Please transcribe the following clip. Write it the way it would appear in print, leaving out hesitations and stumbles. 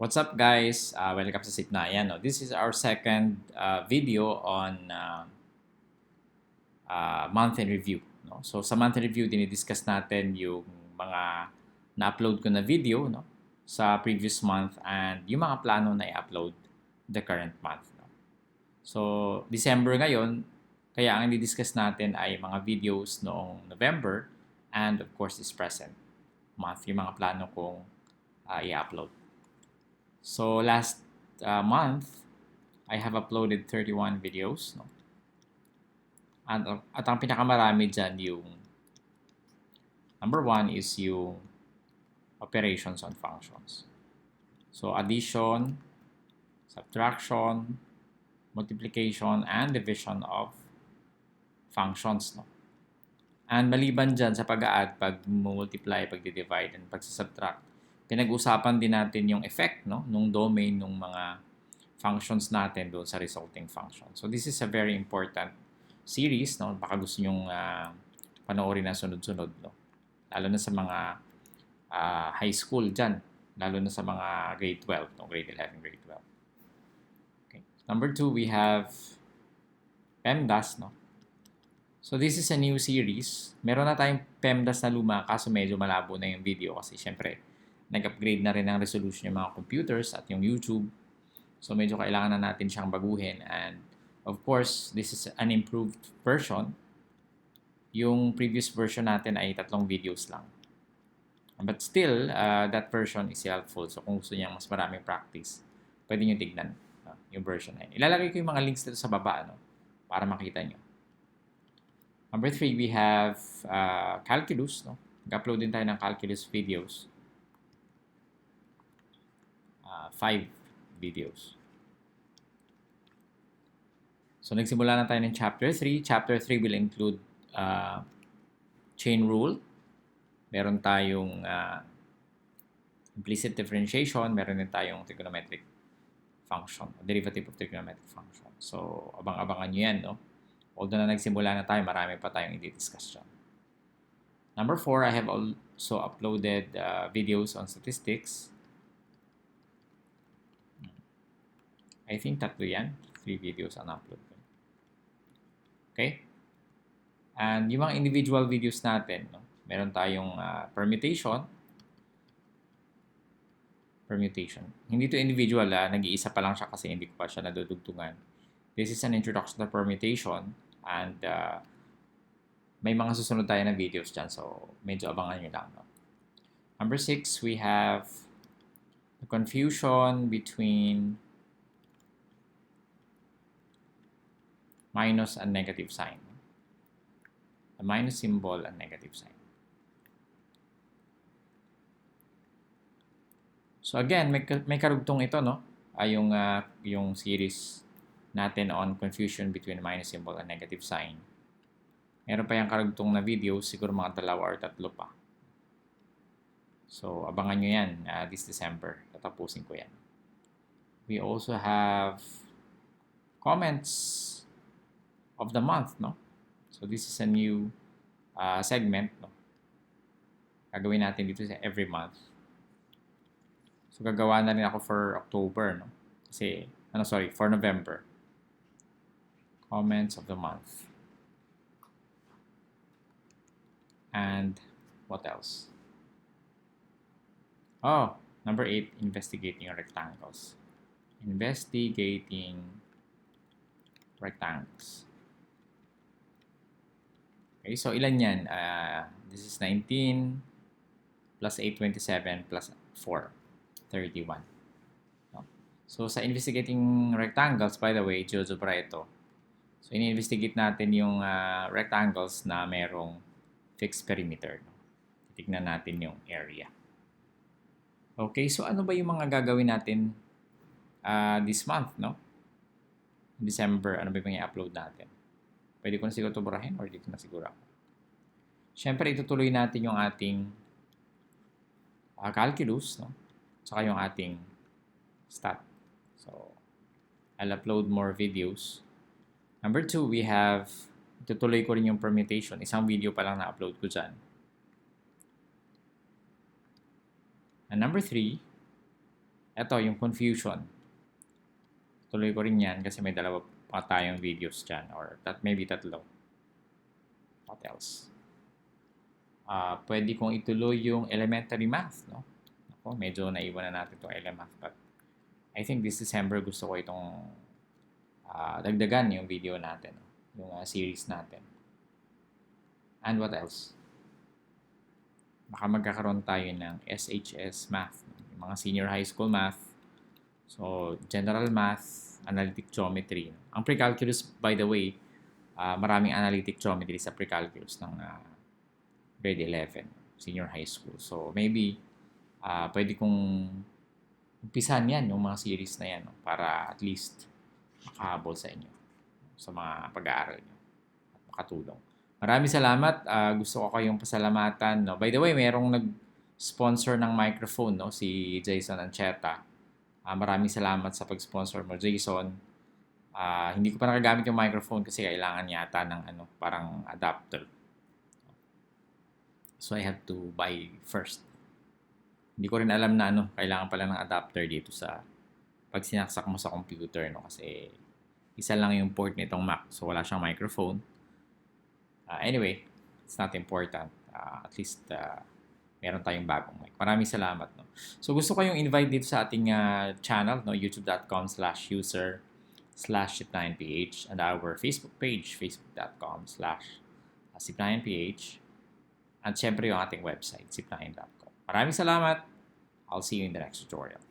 What's up, guys? Welcome sa Sipnayan. No? This is our second video on month in review. No? So sa month in review, dinidiscuss natin yung mga na-upload ko na video no? sa previous month and yung mga plano na i-upload the current month. No? So December ngayon, kaya ang i-discuss natin ay mga videos noong November and of course this present month, yung mga plano kong i-upload. So last month, I have uploaded 31 videos. No? At ang pinakamarami dyan yung number 1 is yung operations on functions. So addition, subtraction, multiplication, and division of functions. No? And maliban dyan sa pag-add, pag-multiply, pag-divide, and pag-subtract, pinag-usapan din natin yung effect no, nung domain ng mga functions natin doon sa resulting function. So this is a very important series. No? Baka gusto nyong panoorin na sunod-sunod. No? Lalo na sa mga high school dyan. Lalo na sa mga grade 12. No? Grade 11, grade 12. Okay. Number 2, we have PEMDAS. No? So this is a new series. Meron na tayong PEMDAS na luma kaso medyo malabo na yung video kasi syempre nag-upgrade na rin ang resolution yung mga computers at yung YouTube. So medyo kailangan na natin siyang baguhin and of course, this is an improved version. Yung previous version natin ay 3 videos lang. But still, that version is helpful. So kung gusto niyo mas maraming practice, pwede niyo tignan yung version na yun. Ilalagay ko yung mga links dito sa baba para makita niyo. Number 3, we have calculus. No? Nag-upload din tayo ng calculus videos. 5 videos. So, nagsimula na tayo ng Chapter 3. Chapter 3 will include chain rule. Meron tayong implicit differentiation. Meron din tayong trigonometric function, derivative of trigonometric function. So, abang-abangan nyo yan, no? Although na nagsimula na tayo, marami pa tayong i-discuss dyan. Number 4, I have also uploaded videos on statistics. I think 3 yan. 3 videos on upload. Okay? And yung mga individual videos natin, no? Meron tayong permutation. Hindi to individual, nag-iisa pa lang siya kasi hindi ko pa siya nadudugtungan. This is an introduction to permutation and may mga susunod tayo na videos dyan so medyo abangan nyo lang. No? Number 6, we have the confusion between minus and negative sign. The minus symbol and negative sign. So again, may karugtong ito, no? Yung series natin on confusion between minus symbol and negative sign. Meron pa yung karugtong na video, siguro mga 2 or 3 pa. So, abangan nyo yan this December. Tatapusin ko yan. We also have comments of the month, no? So, this is a new segment, no? Gagawin natin dito sa every month. So, gagawa na rin ako for October, no? For November. Comments of the month. And what else? Oh, number 8, investigating rectangles. Investigating rectangles. Okay, so ilan yan? This is 19 plus 8, 27 plus 4, 31. No? So sa investigating rectangles, by the way, GeoGebra ito. So ini-investigate natin yung rectangles na merong fixed perimeter. No? Titignan natin yung area. Okay, so ano ba yung mga gagawin natin this month, no? December, ano ba yung i-upload natin? Pwede ko na siguro ito burahin or dito na siguro ako. Siyempre, itutuloy natin yung ating calculus, no? Saka yung ating stat. So, I'll upload more videos. Number 2, we have, itutuloy ko rin yung permutation. Isang video pa lang na-upload ko dyan. And number 3, Ito, yung confusion. Tuloy ko rin yan kasi may dalawa pa tayong videos dyan or maybe tatlo. What else? Pwede kong ituloy yung elementary math, no? Ako, medyo naiwan na natin itong LMath, but I think this December gusto ko itong dagdagan yung video natin, no? Yung series natin. And what else? Baka magkakaroon tayo ng SHS math, yung mga senior high school math. So, general math, analytic geometry. Ang pre-calculus, by the way, maraming analytic geometry sa pre-calculus ng grade 11, senior high school. So, maybe, pwede kong umpisan yan, yung mga series na yan, no, para at least makahabol sa inyo sa mga pag-aaral nyo at makatulong. Maraming salamat. Gusto ko kayong pasalamatan. No? By the way, merong nag-sponsor ng microphone, no? Si Jason Ancheta. Maraming salamat sa pag-sponsor mo, Jason. Hindi ko pa nakagamit yung microphone kasi kailangan yata ng parang adapter. So I have to buy first. Hindi ko rin alam na kailangan pala ng adapter dito sa pag sinaksak mo sa computer, no? Kasi isa lang yung port nitong Mac. So wala siyang microphone. Anyway, it's not important. At least meron tayong bagong mic. Maraming salamat. No? So gusto ko yung invite dito sa ating channel, no? youtube.com/user/Sipnayanph and our Facebook page, facebook.com/Sipnayanph, at syempre yung ating website, sipnayan.com. Maraming salamat. I'll see you in the next tutorial.